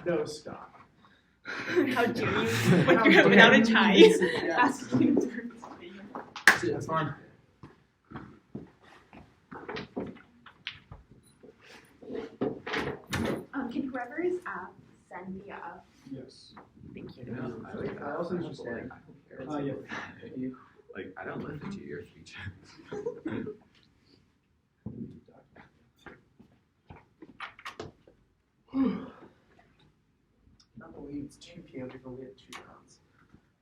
No, stop. How dare you, when you're without a tie, asking you to See, that's fine. Can whoever is up send me up? Yes. Thank you. I also understand. Yeah. Like, I don't listen to your speech. I believe it's 2 p.m. We've only had 2 rounds.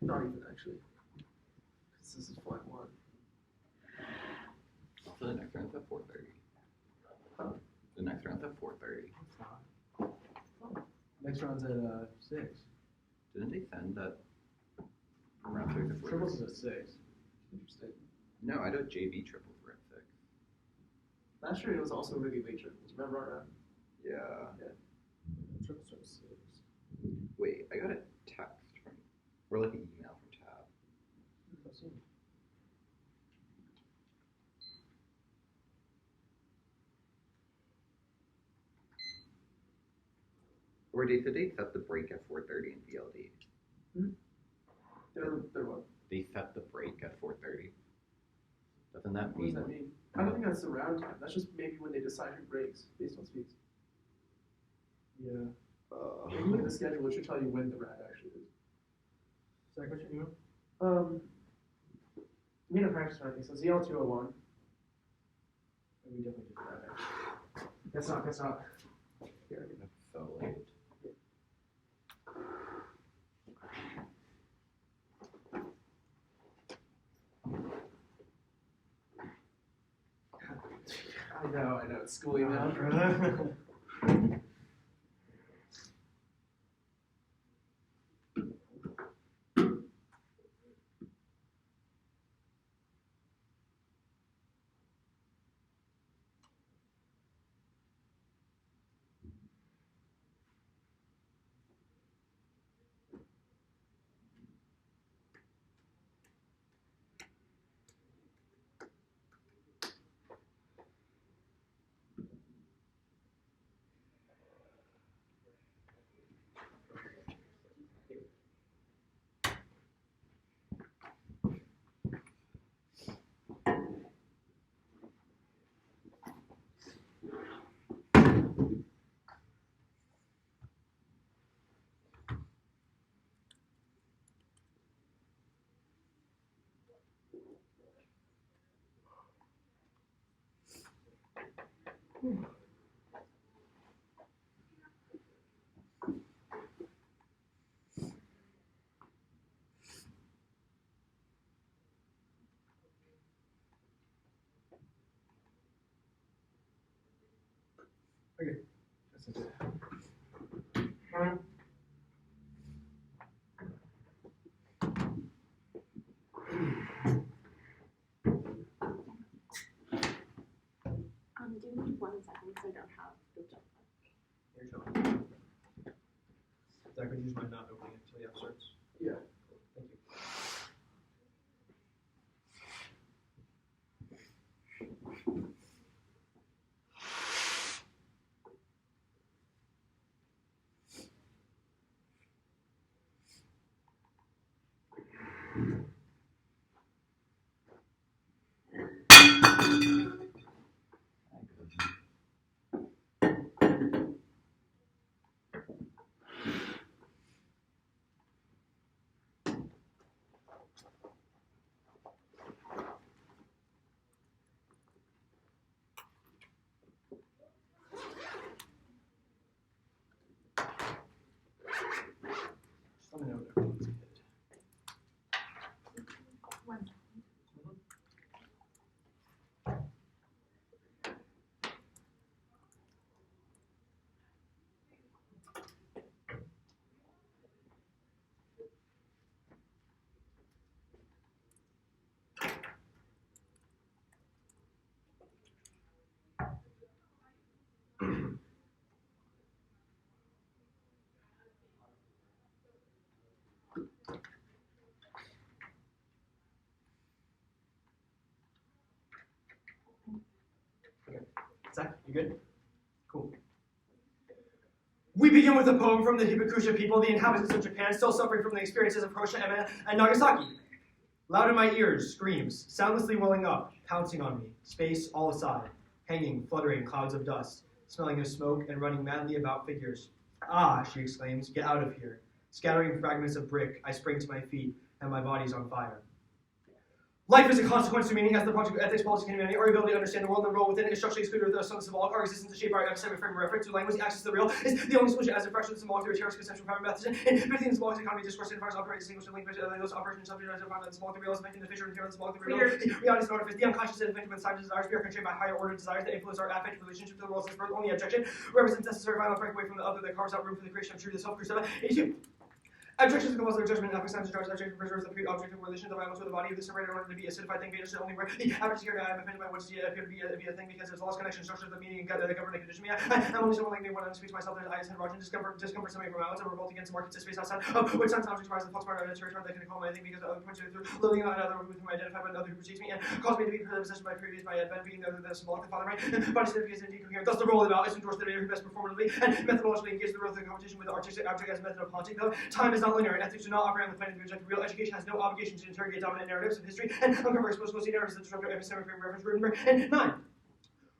Not even actually. Because this is flight 1. Also, the next round's at 4:30. Huh? The next round's at 4:30. Next round's at 6. Didn't they send that round 6 at 4:30? Triples is at 6. Interesting. No, I know JV triples were at 6. Last year it was also really late triples. Remember our Yeah. triples are at 6. Wait, I got a text from, or like an email from Tab. Or they said they set the break at 4:30 in VLD. They're what? They set the break at 4:30. Doesn't that What mean? does that mean? I don't think that's the round time. That's just maybe when they decide who breaks based on speeds. Yeah. If you look at the schedule, it should tell you when the round actually is. Is that what you know? We had a practice round, I think, so ZL 201. And we definitely did that actually. That's not. Here. That's so late. I know, it's school email. Okay. That's it. Give me 1 second so I don't have the jump. Here you go. Zach, would you just mind not opening it until the app starts? Yeah. Thank you. Just let me know when everyone's hit. 1 second. Zach, you good? Cool. We begin begin with a poem from the Hibakusha people, the inhabitants of Japan, still suffering from the experiences of Hiroshima and Nagasaki. Loud in my ears, screams, soundlessly welling up, pouncing on me, space all aside, hanging, fluttering clouds of dust, smelling of smoke and running madly about figures. Ah, she exclaims, get out of here. Scattering fragments of brick, I spring to my feet, and my body's on fire. Life is a consequence to meaning as the project of ethics, politics, and humanity. Our ability to understand the world and the role within it is structurally excluded with some symbolic. Our existence to shape our epistemic frame of reference through language, the access to the real, is the only solution as a fraction of the symbolic through a terrorist conceptual private methods. And everything in symbolic economy discourse identifies operates distinguished link between those operations subject to the symbolic, the real is making the fissure and the symbolic, the real. The reality is not artifice. The unconscious is affected with science desires. We are constrained by higher order desires that influence our affective relationship to the world. Since birth, only objection represents necessary violent break away from the other that carves out room for the creation of truth. The self-crucified. 82. Abstraction is the compulsory judgment, and science drives abstraction preserves the pre-objective relation of the violence with the body of the separator in order to be a certified thing. Beta should only work. The average here, I am offended by what's appear to be a thing because there's lost connection, structure of the meaning, and the government condition me. I'm only someone like me when I speak to myself, that I had Roger discomfort something from violence and revolt against the market space outside of which sometimes requires the false part of a territory that can call my thing because other points through loathing on another with whom I identify with another who precedes me and cause me to be possessed by previous by advent being the symbolic, the father right, body significance and incoherent. Thus the role of the is to endorse the leader who best performatively and methodologically engage the role of the competition with the artistic object as a method of haunting. Though time is not linear and ethics do not operate on the planet of objective real. Education has no obligation to interrogate dominant narratives of history and uncover exposed narratives that disrupt our epistemic frame of reference. Remember, and 9.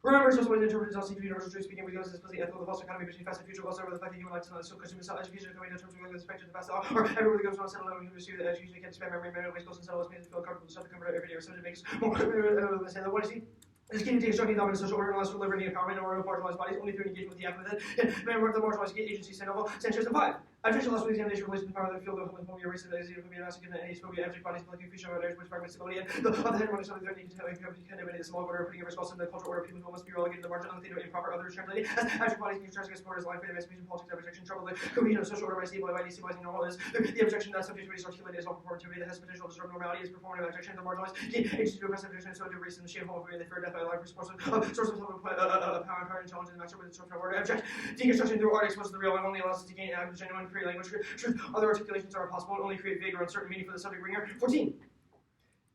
Remember, it's also what interprets all seem to be universal truth speaking because it's supposedly ethical, the false economy between past and future, also over the fact that human life is not so consumed with education coming in terms of the spectrum of the past, or everywhere that goes on settle down and receive that education can expand memory, ways goes and settle us, makes us feel comfortable, stuff to comfort every day, or something makes more. What is he? This key to take structuring dominant social order unless for liberty and empowerment or marginalized bodies only through engagement with the act method. And the marginalized agency, say novel, sanctions and 5. Abstraction loss with examination relates to the power of the field of homophobia, racism, xenophobia, masculine, and agephobia, abject bodies, collecting fusion of others, which fragments stability, and the hegemony of the threatening to contaminate the small order, putting in risk also the cultural order of people who must be relegated to the margin, untheater, improper, others translated as abject bodies being transgressed against borders, line, freedom, emancipation, politics, objection, trouble, the cohesion of social order by destabilizing normal is the objection that subjectivity is articulated as all performativity that has potential to disrupt normality is performative objection, the marginalized, the agency to oppressive objection, so to racism, shame, homophobia, the fear of death by life, source of power and challenge and master with the structure of order, object, deconstruction through art exposes the real and only allows us to gain genuine free language, truth. Other articulations are impossible and only create vague or uncertain meaning for the subject bringer. 14.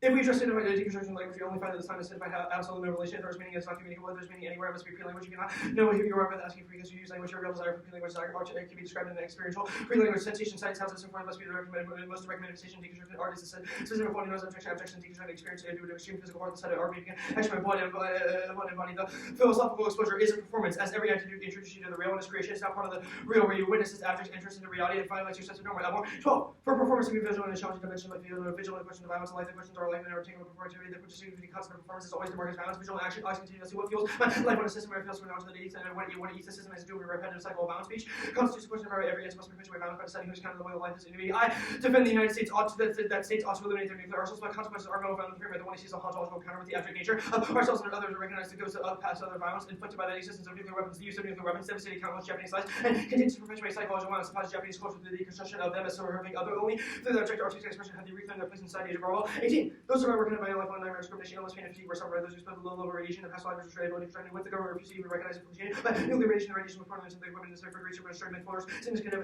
If we address identified deconstruction language, we only find that this time is identified absolute no relation. If there's meaning, it's not communicable. If there's meaning anywhere, it must be pre language. You cannot know who you are with asking for because you use language. Your real desire for pre language desire can be described in an experiential pre language sensation. Science sounds and form must be recommended. Most direct manifestation deconstruction art is a specific one knows objection deconstruction experience to do with extreme physical part of the side of art making action by blood and body. The philosophical exposure is a performance, as every attitude introduces you to the real and its creation. It's not part of the real where you witness its abject entrance into reality and violates your sense of normal. 12. For performance to be vigilant and challenging dimension like the vigilant question of violence and life, the questions are life and entertainment performance. The significant concept of performance is always to mark as violence, visual action, always continuously what fuels my life on a system where it feels when to the eats, and when it eats the system is doing a repetitive cycle of violence speech. Constitutes a question about every answer must be perpetuated violence by deciding who's counted the way of life is individual. I defend the United States that states ought to eliminate their nuclear arsenals, but consequences are no violent frame. The one who sees a ontological counter with the abject nature of ourselves and others to recognize the ghosts of past other violence inflicted by the existence of nuclear weapons, the use of nuclear weapons, devastating countless Japanese lives, and continues to perpetuate psychological violence, supplies Japanese culture through the deconstruction of them as so horrific other only through the object artistic expression have they reclaimed their place in society age of Orwell. 18. Those who are working by life on nightmare discrimination, illness, pain, and fatigue were suffered by those who spent low level radiation and past lives were destroyed with the government refusing to even recognize it from but nuclear radiation and radiation was part of the equipment necessary for research, but destroyed many floors, sickness can have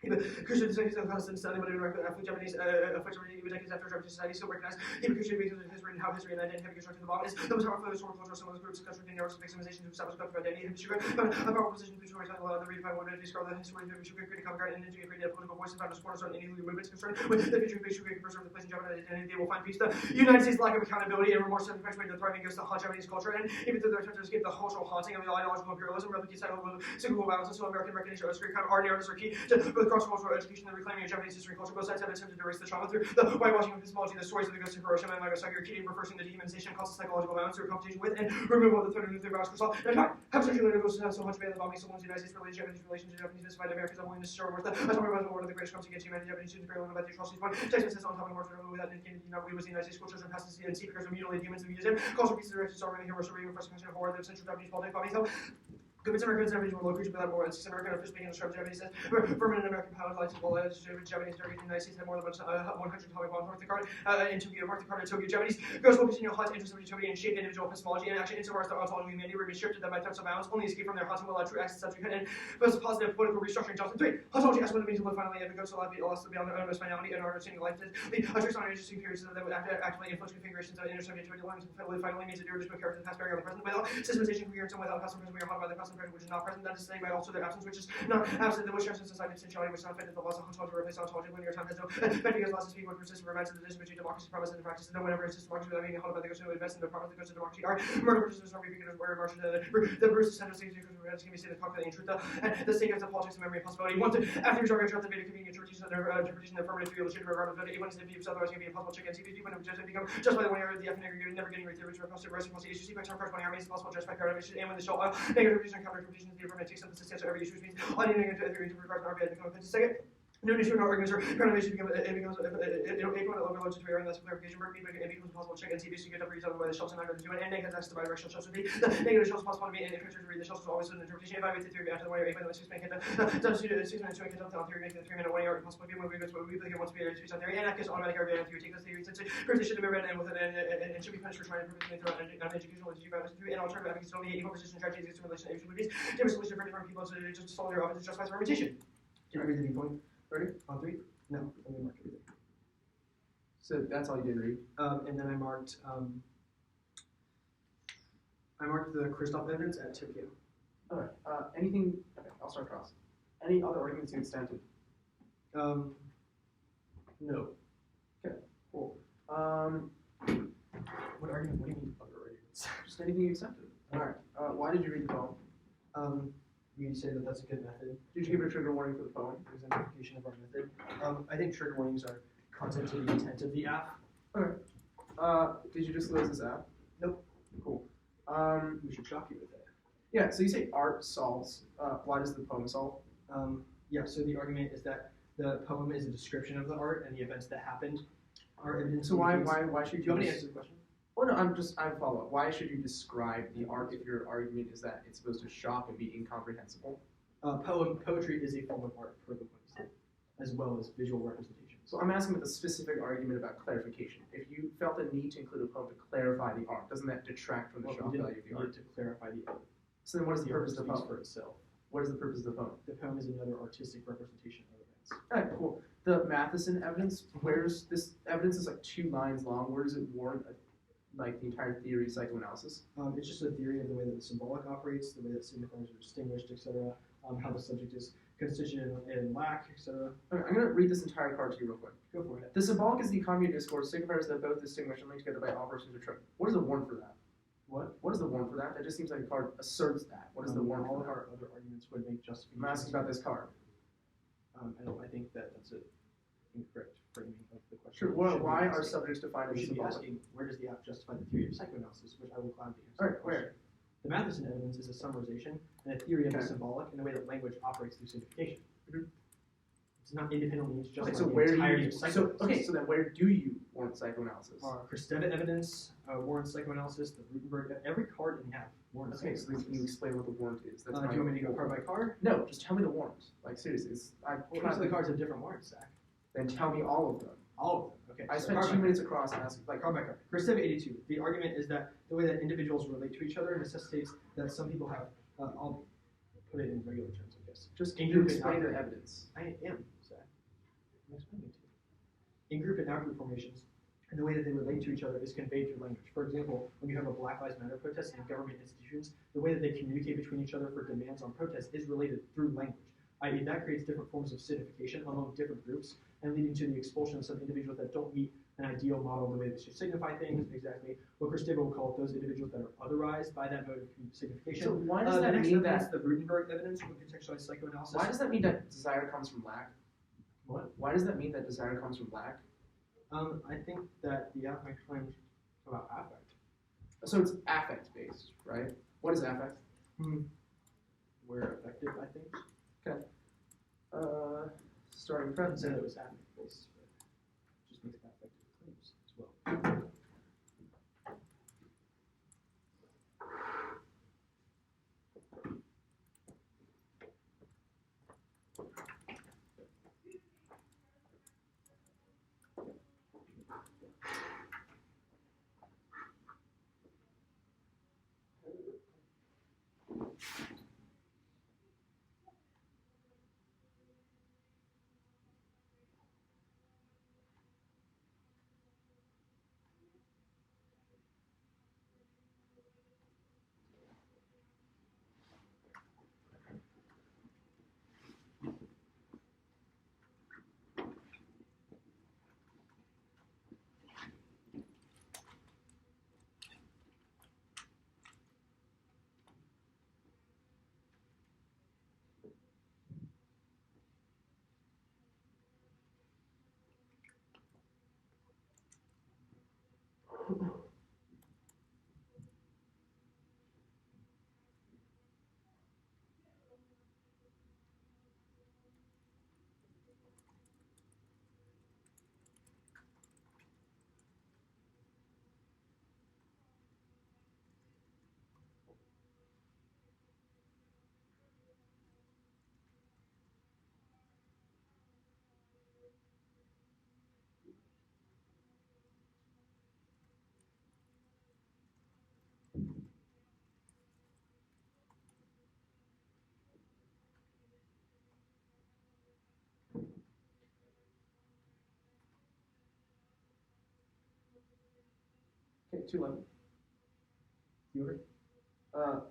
Kushner is a constant study, but Japanese even decades after Japanese society still recognized Kushner because his written how history and identity have constructed the bomb is the most powerful historical culture of some of those groups of constructing narratives of victimization to establish collective identity and history. A powerful position to storytelling allowed the redefined what it is called the history of history, create a common ground and integrate a political voice and found a supporters on any movements concerned with the future of history can preserve the place in Japanese identity. They will find peace. The United States' lack of accountability and remorse have perpetuated the thriving ghost of Japanese culture, and even through their attempt to escape the cultural haunting of the ideological imperialism, replicate cyclical violence, and so American recognition of history. Our narratives are key to both cross-cultural education and reclaiming of Japanese history and culture. Both sides have attempted to erase the trauma through the whitewashing of epistemology. The stories of the ghosts of Hiroshima and Nagasaki are key to reversing the dehumanization of constant psychological violence through competition with and removal of the threat of nuclear violence. Have circulated goes so much better than bombing someone's United States related Japanese relations to Japanese mystified Americans are willing to share with the atomic weapons of one of the greatest crimes against humanity. Japanese students very about the atrocities. One text says on top of horse without indicating we was the United States school children passes and see because of mutilated humans in the museum. Cultural pieces of history Hiroshima even for some kind of horror that central Japanese politics bombing. Convince Americans and Japanese were low creatures without more than 6 American officials began to describe Japanese as permanent American pilots like well Japanese target in the United States had more than 100 atomic bombs north of Dakar in Tokyo, north Dakar, Tokyo. Japanese girls will continue hot interest of utopia and shape individual epistemology and action insofar as their ontology of humanity were restricted them by threats of violence, only escape from their haunting will allow true access to subject and post positive political restructuring. Johnson 3. Ontology asks what it means to live finally and goes to allow us to be on their own most finality and our understanding of life. The tricks on interesting periods that would actively influence configurations of intersubjectivity lines finally means that irreducible character the past bearing on the present without systematization coherence and without past and present we are haunted by the past absent present which is not present, that is saying by also their absence which is not absent, the which transcends society potentiality which is not fit to the laws of ontology or replace ontology when your time has no effect because laws speak what persists for events of the difference between democracy promise and practice, and no whenever it's democracy without being held by the ghost of events and the promise of the ghost of democracy are murder versus no repeated word march the versus center states because events can be seen as confident in truth and the state of the politics of memory and possibility. One after your the video convenient interpretation of the affirmative to be legitimate regardless of it, even if it's otherwise going to be impossible check and see if you become just by the one the F negative never getting right theory which are posted reciprocity issues sequence term corresponding are made possible just by paradigm issues and when the show negative interpretation and counter interpretation of the affirmative takes synthesis to answer every issue which means all the negative theory to regard an RBI become a second. No issue, no arguments, or paradigm becomes overloads to and that's clarification work, it becomes impossible to check and see if you get up reason by the shelves and not going to do it, and negative that's divided directional shelves would be the negative shelves possible to be and if to read the shelves is always an interpretation, evaluate the theory after the way or 8 by the 6 minute down to 6 minutes to get down theory, making the 3 minute 1 hour impossible to be moving goes what we begin once we get to on theory, and that gives automatic RBI theory, take this theory, since first it should have been read and with it and should be punished for trying to prove it through an educational theory, and alternative because only equal position strategies exist in relation to different solutions for different people to just solve their opposites just by permutation. Can I read the viewpoint? Ready? On 3? No, I'm going to mark everything. So that's all you did read? And then I marked the Christoph evidence at Tokyo. Alright, anything, okay, I'll start across. Any other arguments you extended? No. Okay, cool. What argument? What do you mean other arguments? Just anything you accepted. Alright, why did you read the poem? You say that that's a good method. Did you give it a trigger warning for the poem? Exemplification of our method. I think trigger warnings are content to the intent of the app. Okay. Did you disclose this app? Nope. Cool. We should shock you with it. Yeah, so you say art solves. Why does the poem solve? Yeah, so the argument is that the poem is a description of the art and the events that happened are evidence. So why should you? Do you want me to answer the question? Oh no, I follow up. Why should you describe the art if your argument is that it's supposed to shock and be incomprehensible? Poetry is a form of art, per the point, as well as visual representation. So I'm asking with a specific argument about clarification. If you felt a need to include a poem to clarify the art, doesn't that detract from the shock value of the art? To clarify the art. So then what is the purpose of the poem? For itself. What is the purpose of the poem? The poem is another artistic representation of events. Alright, cool. The Matheson evidence, where's this evidence is like 2 lines long. Where does it warrant like the entire theory of psychoanalysis? It's just a theory of the way that the symbolic operates, the way that signifiers are distinguished, etc. How the subject is constituted in lack, etc. Okay, I'm going to read this entire part to you real quick. Go for it. The symbolic is the economy of discourse, signifiers that both distinguish and link together by all persons or true. What is the warrant for that? What? What is the warrant for that? That just seems like a card asserts that. What is the warrant all for of that? our other arguments would make justification. I'm asking about this card. I think that that's an incorrect framing of the question. Sure. Why are subjects defined We as should be symbolic? asking, where does the app justify the theory of psychoanalysis, which I will gladly answer. Alright, where? The Matheson evidence is a summarization and a theory of the Okay. symbolic in the way that language operates through signification. Mhm. It's not independently just Okay, like so the where do entirety you? of So psychoanalysis. so then where do you warrant psychoanalysis? Christeva evidence warrants psychoanalysis. The Rutenberg, every card in the app warrants. Okay, so then can you explain what the warrant is? That's do you want me to go card by card? No, just tell me the warrant. Like seriously, each Each of the cards have different warrants, Zach. Then tell me all of them. All of them. Okay. I so spent card 2 by minutes across and asked like card by card. Christeva 82. The argument is that the way that individuals relate to each other necessitates that some people have. I'll put it in regular terms, I guess. just can in you group and explain out the group. evidence? I am, Zach. I'm explaining to you. In group and out group formations, and the way that they relate to each other is conveyed through language. For example, when you have a Black Lives Matter protest in government institutions, the way that they communicate between each other for demands on protest is related through language. I.e., that creates different forms of signification among different groups, and leading to the expulsion of some individuals that don't meet an ideal model of the way they should signify things, exactly what Christeva will call those individuals that are otherized by that mode of signification. So why does the that next mean evidence, that? the Rutenberg evidence from contextualized psychoanalysis. Why does that mean that desire comes from lack? What? Why does that mean that desire comes from lack? I think that the affect claims about affect. So it's affect based, right? What is affect? We're affected by things. Okay. Starting I present. said it was affect based, but it just makes affected claims as well. Okay, 211. You over?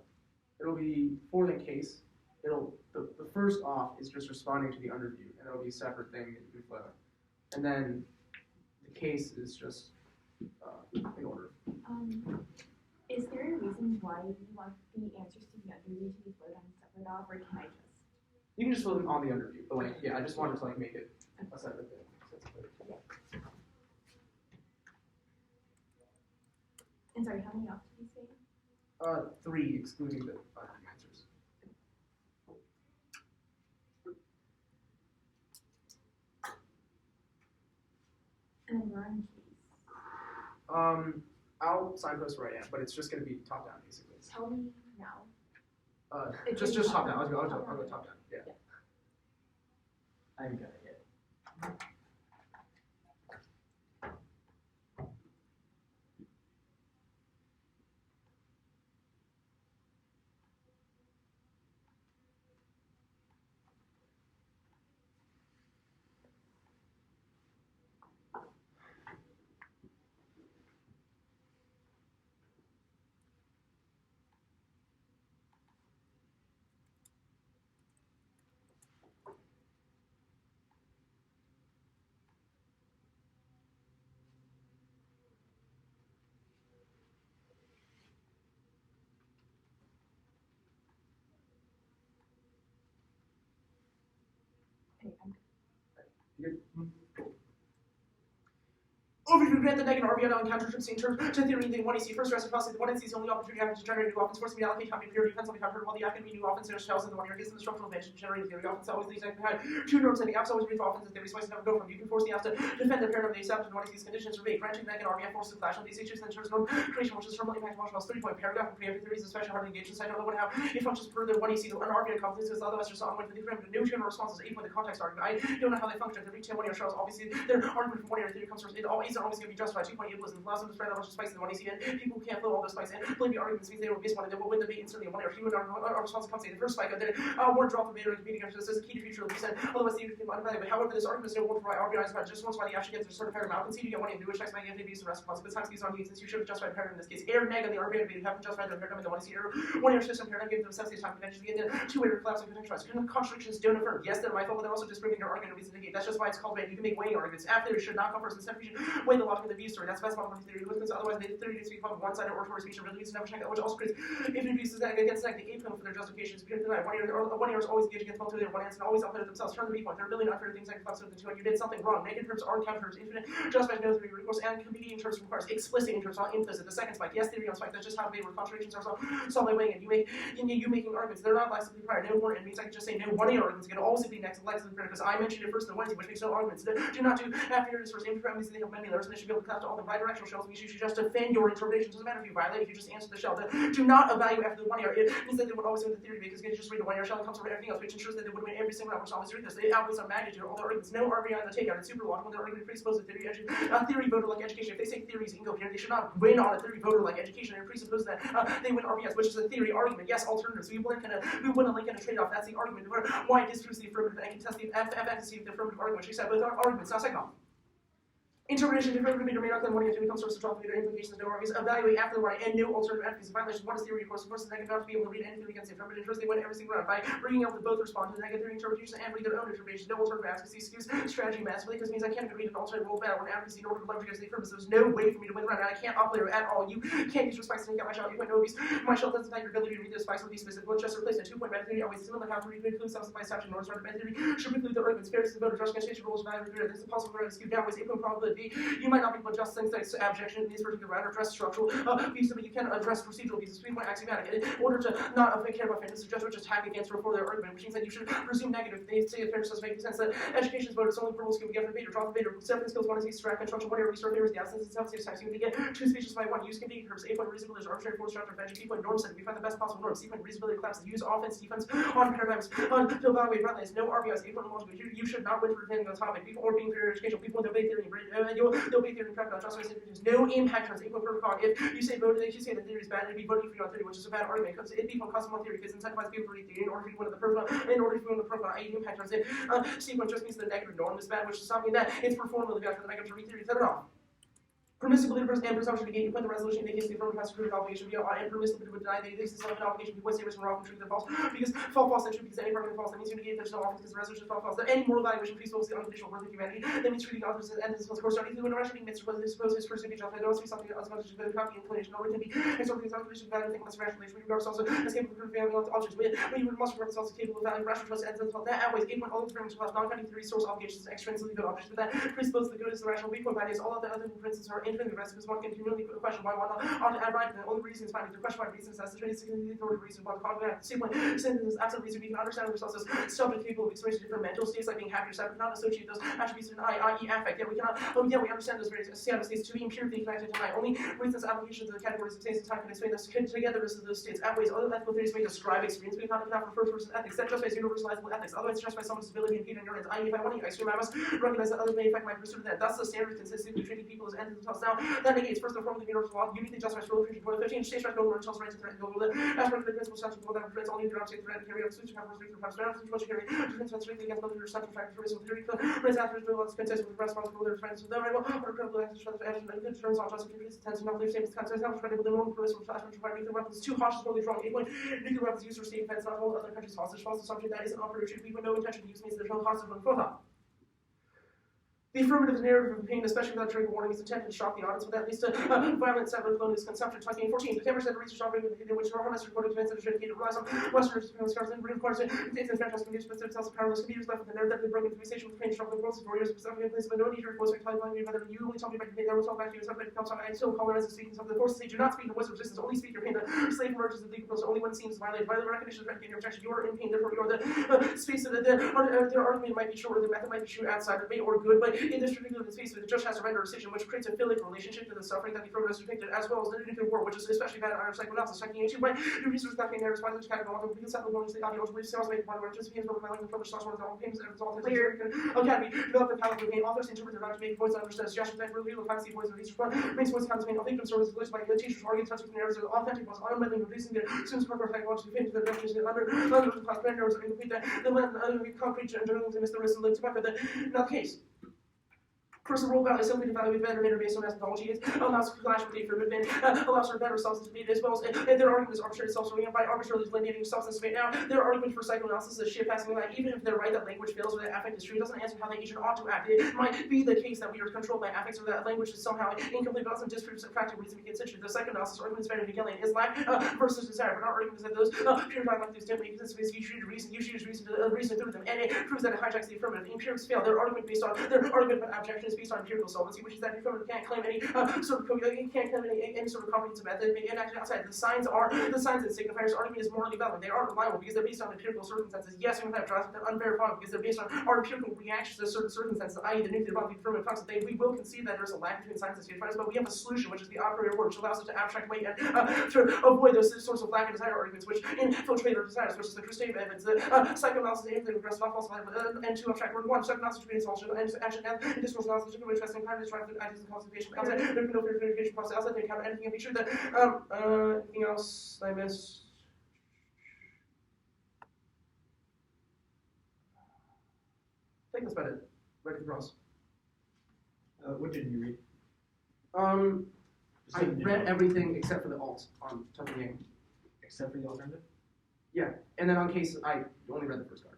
It'll be for the case. The first off is just responding to the underview, and it'll be a separate thing that you can flow. And then the case is just in order. Is there a reason why you want the answers to the underview to be flowed on separate off, or can I just? You can just flow them on the underview, but like, yeah, I just wanted to like make it a separate thing. And sorry, how many off did you say? 3 excluding the answers. And then we're on case. I'll signpost where I am, but it's just going to be top down basically. Tell me now. Just top down. I'll go top down. Yeah. I'm gonna get. Okay, I'm Overview grant the negative RBI on counter-tripsing terms to theory the 1AC first rest of the 1AC is the only opportunity to generate new offense, forcing me to allocate time to clear defense on the counter while the academy new offense shells in the 1 year gives them the structural advantage to generate theory offense always leads behind 2 norms and the apps always read for offense and theory spice never go from. You can force the apps to defend the paradigm they accept and 1AC's conditions are vague. Granting negative RBI forces flash on these issues and ensures norm creation which is terminal impact marshall's 3-point paragraph and preemptive theories especially hard to engage inside. I don't know how it functions further 1AC an RBI competence is otherwise just ongoing for the parameter. No general responses 8 point the context argument. I don't know how they function. The retail 1 year shells obviously their argument from 1 year theory comes from it always are always going to be justified. 2 point ableism allows them to spread a bunch of spice in the 1AC and people who can't flow all those spice and believe the arguments means they will miss one and they will win the debate instantly in 1 year. Human our response comes in the first spike of their word drop from the competing against this is key to future release and otherwise the can unvaluable. However, this argument is no word for RBI is about just once why the action gets a sort of paradigm. I'll concede you get 1 and do which checks my abuse and rest of but times these on you since you should have justified paradigm in this case. Error neg on the RBI debate haven't justified the paradigm in the 1AC error. 1 year system paradigm gives them sense time conventions again 2 way collapse and contextualize. Contradictions don't affirm. Yes, they're my fault, but they're also disproving your argument reason to negate. That's just why it's called weighing. You can make weighing arguments. After theory should not come first. Instead, we should weigh the logic of the view story. That's the best model of theory. Otherwise, the theory needs to be one sided oratory speech and really needs to never check that, which also creates if it abuses that against that, the A point for their justification is because tonight 1 year is always engaged against both of their 1 answer and always output themselves. Turn the B point. There are really unfair things like flex with the 2 and you did something wrong. Negative terms are counter terms. Infinite justified no theory recourse and competing terms requires explicit in terms, not implicit. The second spike, yes, theory on spike. That's just how they were contradictions are solved by weighing. And you making arguments. They're not lexically prior. No more. It means I can just say no 1 year arguments can always be next lexically prior because I mentioned it first in the 1 which makes no arguments. Do not do after your first aim parameters. They have many layers and they should be able to clap to all the bidirectional shells. Means you should just defend your interpretation. Doesn't matter if you violate. If you just answer the shell. Do not evaluate after the 1 year. It means that they would always win the theory because you just read the 1 year shell and comes over everything else, which ensures that they would win every single round. Which always read this. They outputs on magnitude. All the arguments. No RBI on the takeout. It's super logical. Their argument presupposes theory. Theory voter like education. If they say theory is incoherent, they should not win on a theory voter like education. And presuppose that they win RBS, which is a theory argument. Yes, alternatives. We win a link and a trade-off. That's the argument. Why it disproves the affirmative and contest the efficacy of the affirmative argument. She said both are arguments. Now second off. Interpretation of the may not claim 1 year to become source of trouble. Implications no arguments. Evaluate after the 1 and no alternative efficacy. Violation. What is theory? Of course, the negative not to be able to read anything against the affirmative interest. They win every single round by bringing out that both respond to the negative theory interpretation and read their own interpretation. No alternative efficacy. Excuse strategy massively because it means I can't even read an alternate rule battle when advocacy in order to leverage against the affirmative. There's no way for me to win the round, and I can't uplayer at all. You can't use your spikes to take out my shell. You went no abuse. My shell doesn't have your ability to read the spikes with these specific. Let's just replace a 2 point meta theory. Always similar how to read include substance by section. Or sort of meta theory should include the arguments. Fairness to the voter. Just against rules. Value. There's a possible round to skew downwards. 8 point probability. be. You might not be able to just things like abjection in these particular round or address structural views, but you can address procedural views. 3-point axiomatic. In order to not care about fairness, suggest which attack against or for their argument, which means that you should presume negative. They say fairness doesn't make sense that education is voted solely for rules given the debater, draw the debater. 7 skills, 1 is extract construction, whatever restore favors the absence and self-safe times. You can get 2 speeches by 1. Use can be terms. 8-point reasonability is arbitrary force structure, 8-point norm setting. We find the best possible norm. 7-point reasonability collapses. Use offense, defense on paradigms to evaluate relevance. No RBIs. 8-point logical. You should not win for depending on the topic. People or being fair educational. People with no big theory and no big theory and practical adjustments introduced. No impact terms. 8-point protocol. If you say voted, if you say the theory is bad, it'd be voting for you on theory, which is a bad argument because it'd be from custom theory because it incentivizes people to read theory in order to win the protocol. In order to win the protocol, i.e. impact terms. Sequence just means the negative norm is bad, which is something that it's performed really bad for the negative to read theory. Set it off. Permissible and presumption negate you put the resolution in the case the affirmative has to prove an obligation via and permissible to deny the existence of an obligation because statements are often true than false because false and true because any part of it false that means you negate there's no office because the resolution is false that any moral evaluation presupposes the unconditional worth of humanity that means treating others and this of course starting to when rationally makes supposed his first image of it also be something as much as the copy inclination or it can be and something is unconditional value thing less rationally we regard also as capable of proving objects when you must regard ourselves as capable of valuing rational choice and that outweighs 8-point all experiments plus non-cutting the resource obligations and extrinsically good objects but that presupposes the good is the rational weak point values all of the other principles are infinitely rest because one can continually put a question why not ought to add right the only reason is finding the question why reasons as the trade significantly authority reason why the cognitive sequence synthesis absolute reason we can understand ourselves as subject capable of experiencing different mental states like being happy or sad but not associate those attributes in i.e. affect yet we cannot we understand those various status states to be empirically connected to I only reasons applications of the categories of states and time can explain this togetherness of those states outweighs other ethical theories may describe experience we cannot for first person ethics that justifies universalizable ethics otherwise just by someone's ability and endurance i.e. if I want to extreme I must recognize that others may affect my pursuit of that thus the standard consistently treating people as ends themselves now that negates first and foremost the universal law uniquely justifies rule of 15 states right no one tells right to threaten global as per the principle central that prevents all new grounds to threaten carry out switch have restricted from standards which carry defense strictly against other central factors for theory raise after the laws contest with responsible their friends the rival or critical action of action and good turns on justice increase attention not leave statements contest how credible the normal police from flash require nuclear weapons too cautious really strong 8 point nuclear weapons used for state defense not hold other countries hostage false assumption that is an operator we with no intention to use means there's no hostage from the the affirmative narrative of pain, especially without trigger warning, is intended to shock the audience with at least a violent settler colonialist consumption. 2014, the Cambridge Center research offering in which Romanesque recorded events that are dedicated relies on Westerners, scars, and requires contains and franchise communities, specific tells of powerless computers left with the narrative that they broke into conversation with pain, struggling worlds for years, specifically in place, but no need to repose telling me whether you only tell me about your pain, I will tell back to you, something comes on, and still colonize the speaking of the forces say, do not speak in voice of resistance, only speak your pain. The slave emerges the legal process only when it seems violated. Violent recognition of your objection, you are in pain, therefore you are the space of their argument might be short, or the method might be true outside of me or good, but in this particular so the judge has to render a decision which creates a philic relationship to the suffering that the affirmative is depicted, as well as the nuclear war, which is especially bad in our psychoanalysis. Checking into by new research that can narrative response to category of because that belongs to the ideology beliefs sales made by the just being from my language published source one of the pains and results academy develop the palette of pain authors interpret their to make voice understand suggestions that reveal the fantasy voice of research one makes voice counts pain of victim stories released by the teachers arguing touching the narratives of authentic ones unmeddling reducing their students proper psychology to fit into their definition under class brand narratives are incomplete that the concrete and journalism is the risk of the tobacco that not the case. First, the rule value is simply to evaluate better data based on methodology. It allows for clash with the affirmative allows for better substance debate as well as their argument is arbitrary self-serving by arbitrarily delineating substance debate. Now, their argument for psychoanalysis is shit passing that even if they're right that language fails or that affect is true, it doesn't answer how the agent ought to act. It might be the case that we are controlled by affects or that language is somehow incomplete, but doesn't disprove practical reason to be considered. The psychoanalysis argument is better Hegelian is lack versus desire, but our argument is that those pure dialectics don't make sense because you choose reason through them, and it proves that it hijacks the affirmative. The empirics fail. Their argument about abjection is based on empirical solvency, which is that the affirmative can't claim any sort of comprehensive method and actually outside. The signs and signifiers argument is morally valid. They aren't reliable because they're based on empirical circumstances. Yes, we have drives, but they're unverifiable because they're based on our empirical reactions to certain circumstances, i.e. the nuclear bomb, the affirmative talks. We will concede that there's a lag between science and signifiers, but we have a solution, which is the operator word, which allows us to abstract away and to avoid those sorts of lack and desire arguments, which infiltrate our desires, which is the Christian evidence. The psychoanalysis aims to regress not falsified, and to abstract word one, psychoanalysis creates also and action and discourse analysis, which is in private drive and ideas and consultation. Outside, there can be no verification process. Outside, they encounter anything and be sure that anything else I missed. I think that's about it. Ready for cross. What did you read? I read everything except for the alt on Tucker Yang. Except for the alternative? Yeah, and then on case, I only read the first card.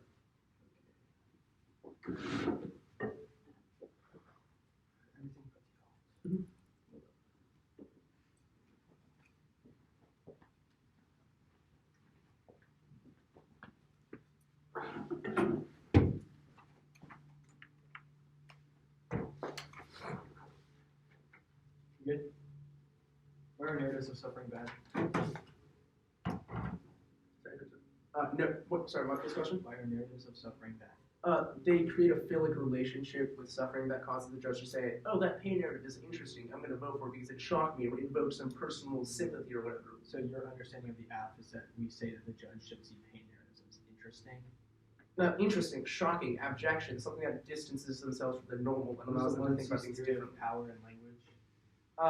Good. Why are narratives of suffering bad? No, sorry, what was this question? Why are narratives of suffering bad? They create a philic relationship with suffering that causes the judge to say, oh, that pain narrative is interesting, I'm going to vote for it because it shocked me, or invoked some personal sympathy or whatever. So your understanding of the app is that we say that the judge should see pain narratives as interesting? Interesting, shocking, abjection, something that distances themselves from the normal and allows them to think about things differently. Power and language.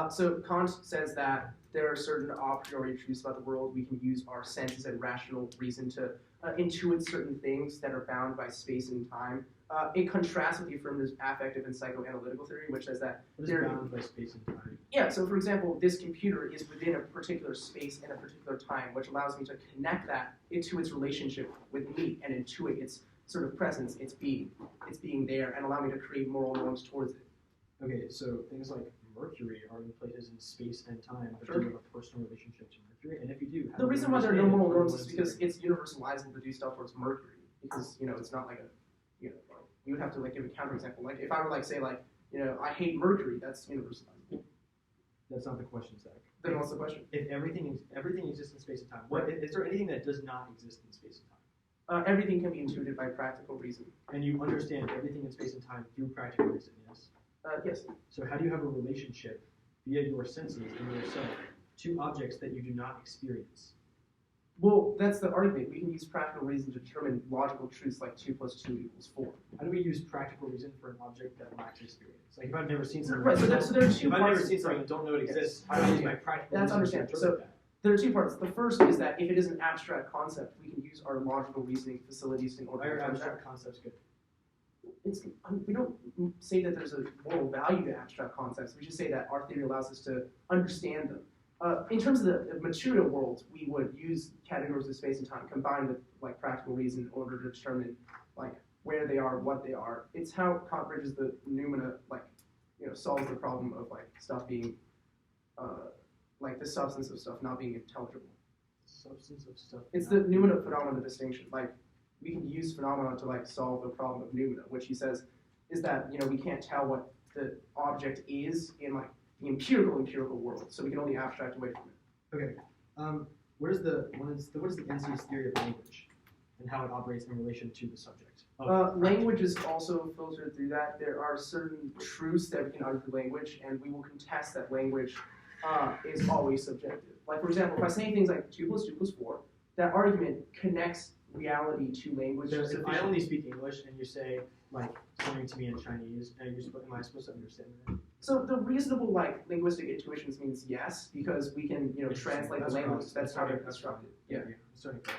So Kant says that there are certain a priori truths about the world. We can use our senses and rational reason to intuit certain things that are bound by space and time. It contrasts with the affirmative affective and psychoanalytical theory, which says that they're bound by space and time. Yeah, so for example, this computer is within a particular space and a particular time, which allows me to connect that into its relationship with me and intuit its sort of presence, its being there, and allow me to create moral norms towards it. Okay, so things like Mercury are in places in space and time, but Sure. do you have a personal relationship to Mercury? And if you do, The reason why there are no moral norms is because it's universalizing to do stuff towards Mercury. Because, it's not like like, you would have to like give a counterexample. Like if I were like say like, I hate Mercury, that's universalizing. That's not the question, Zach. Then what's the question? If everything exists in space and time, is there anything that does not exist in space and time? Everything can be intuited by practical reason. And you understand everything in space and time through practical reason, yes? Yes. So how do you have a relationship via your senses and yourself to objects that you do not experience? Well, that's the argument. We can use practical reason to determine logical truths like 2 + 2 = 4. How do we use practical reason for an object that lacks experience? Like if I've never seen something, right? So there are two parts. If I've never seen something and don't know it exists, how do I use my practical That's reason to understandable. interpret So that? there are two parts. The first is that if it is an abstract concept, we can use our logical reasoning facilities in order Why to are determine that. abstract concepts good? We don't say that there's a moral value to abstract concepts. We just say that our theory allows us to understand them. In terms of the material world, we would use categories of space and time combined with like practical reason in order to determine like where they are, what they are. It's how Kant bridges the noumena, solves the problem of like stuff being, like the substance of stuff not being intelligible. Substance of stuff. It's the noumena phenomena distinction. Like we can use phenomena to like solve the problem of noumena, which he says is that we can't tell what the object is in like the empirical world, so we can only abstract away from it. Okay. What is the NC's theory of language and how it operates in relation to the subject? Language is also filtered through that. There are certain truths that we can argue through language, and we will contest that language is always subjective. Like for example, if I say things like 2 + 2 = 4, that argument connects reality to language. So if I only speak English and you say like something to me in Chinese, am I supposed to understand that? So the reasonable linguistic intuitions means yes, because we can translate the language that's how they're constructed. Yeah. I'm starting to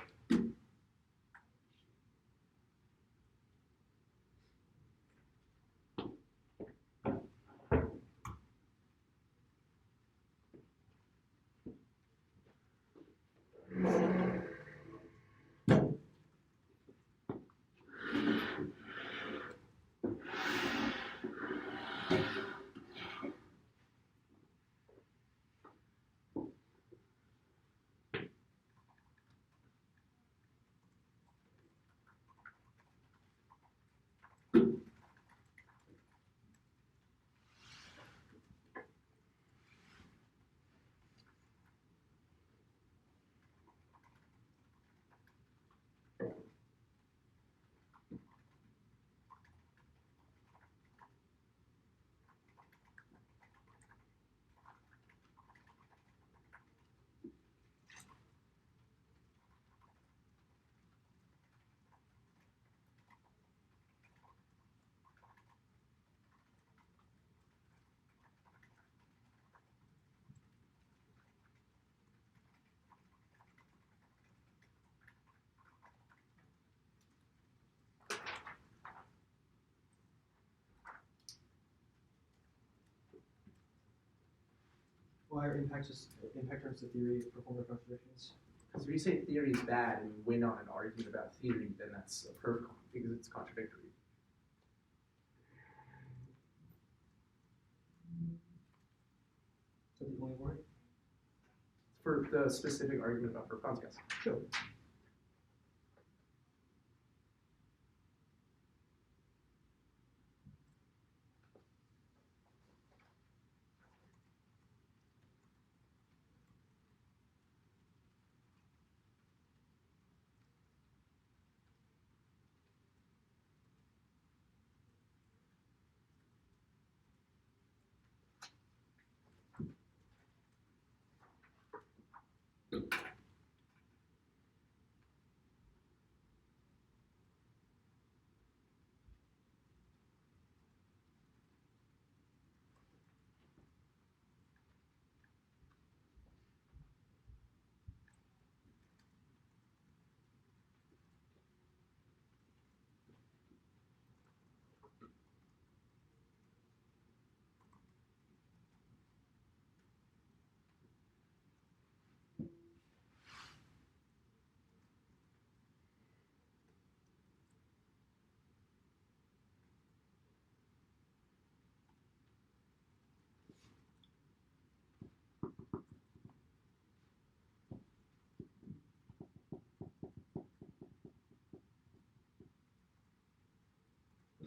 Why are impactors the theory of performative contradictions? Because if you say theory is bad and you win on an argument about theory, then that's a proof because it's contradictory. So the only word? For the specific argument about proof of yes. Sure.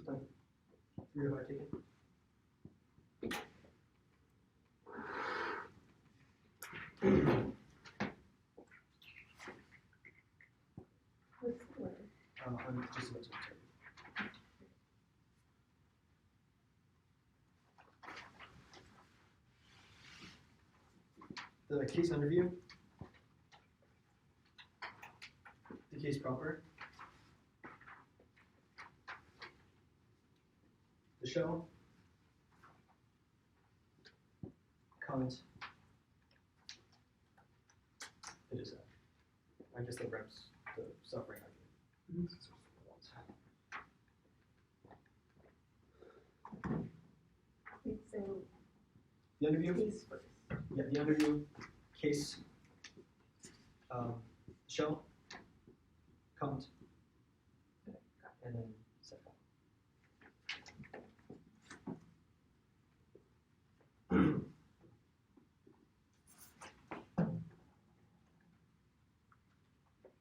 Done. 3 of 5 taken. What's the word? I'm just about to tell you. The case underview, the case proper, the show, comment. It is I guess that reps the suffering argument. So, The underview. case first. Yeah, the underview, case, show, comment, and then set up.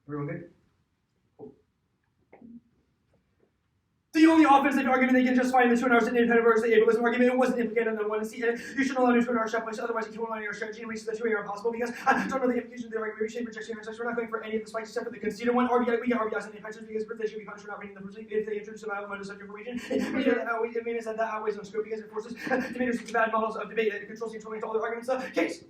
Everyone good? Cool. The only offensive argument they can justify in the 2 hours independent versus the ableism argument, it wasn't implicated in the 1 C. You shouldn't allow 2 hours checklist, otherwise you can rely on your strategy and makes the 2 impossible because I don't know the implications of the argument. We should reject your sex. We're not going for any of the spikes except for the conceded one. RBI, we get RBIs in the offenses because they should be punished for not reading the first if they introduce about one such information. It means that outweighs on scope because it forces debaters to bad models of debate that controls the controlling to all their arguments. Case.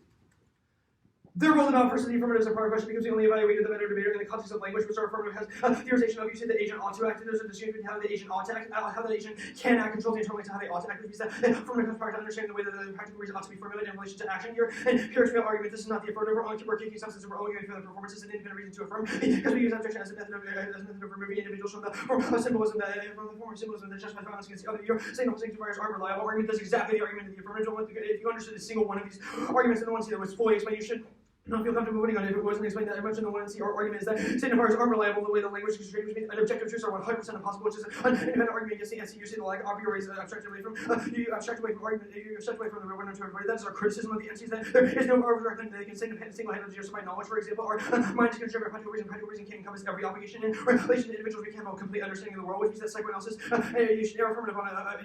They're ruled about first the affirmative is a part of question because we only evaluated the better debater in the context of language, which our affirmative has theorization of. You say the agent ought to act, and there's a distinction between how the agent ought to act, how the agent can act, controls the internal to how they ought to act, which means that the affirmative comes prior to understanding the way that the practical reason ought to be formulated in relation to action here. And here experimental argument, this is not the affirmative, we're kicking substance, we're only going for the performance as an independent reason to affirm, because we use objection as a method of removing individuals from the symbolism that from the form of symbolism that justifies violence against the other. Your signal signifiers aren't reliable. Argument does exactly the argument of the affirmative. If you understood a single one of these arguments in the 1 C that was fully explained, you should not feel comfortable voting on it if it wasn't explained that I mentioned the 1 C. Our argument is that signifiers are reliable the way the language is constrained, which means objective truths are 100% impossible, which is an independent argument against the NC. You say the like a priori is abstracted away from you abstract away from argument, you abstract away from the real to everybody. That is our criticism of the NCs, that there is no argument that they can say single-handedly justify knowledge. For example, our mind is constrained by practical reason can't encompass every obligation in relation to individuals. We can't have a complete understanding of the world, which means that psychoanalysis you should err affirmative on a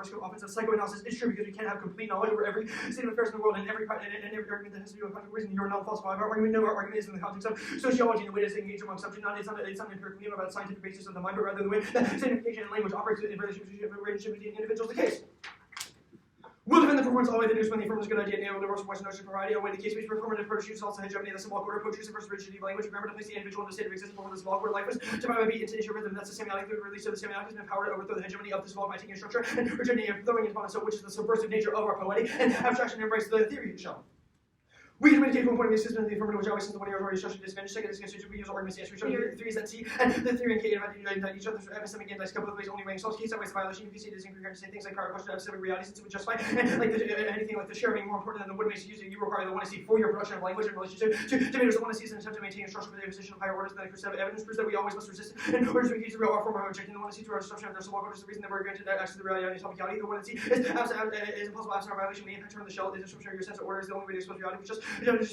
risk of offense. Psychoanalysis is true because we can't have complete knowledge over every state of affairs in the world and every argument that has to do with practical reason. You are not falsifiable. Our argument is in the context of sociology and the way it is engaged among subject. It's not empirical about the scientific basis of the mind, but rather the way that signification and language operates in relationship between individuals. The case. We'll defend the performance all the way to news when the affirmative is a good idea, enable the divorce voice notion variety, away the case which performative approach uses also hegemony of the symbolic order, approach using first rigidity of language, remember to place the individual in the state of existence before the symbolic order life was divided by beat into issue rhythm. That's the semiotic release of the semiotic has been empowered to overthrow the hegemony of the symbolic by taking a structure and rigidity and throwing it upon itself, which is the subversive nature of our poetic and abstraction and embrace the theory shell. We can meditate from one point of the system in the affirmative, which always since the 1 year already structured is finished. Second is we use arguments yes, we show the 3 is that C, and the theory and K invite each other for epistemic and both ways only weighing. So case that way it's a violation. If you see it is incorrect to say things like prior question of epistemic reality since it would justify and like anything like the share being more important than the wood makes using you require the 1 C for your production of language in relation to debaters that 1 C is an attempt to maintain a structure for the position of higher orders than the perceived evidence proves that we always must resist in order to engage the real art form of rejecting the 1 C through our disruption of their symbolic orders. The reason that we're granted access to the reality and topicality. The 1 C is impossible absent our violation. We impact on the shell. The disruption of your sense of order is the only way to expose reality, which just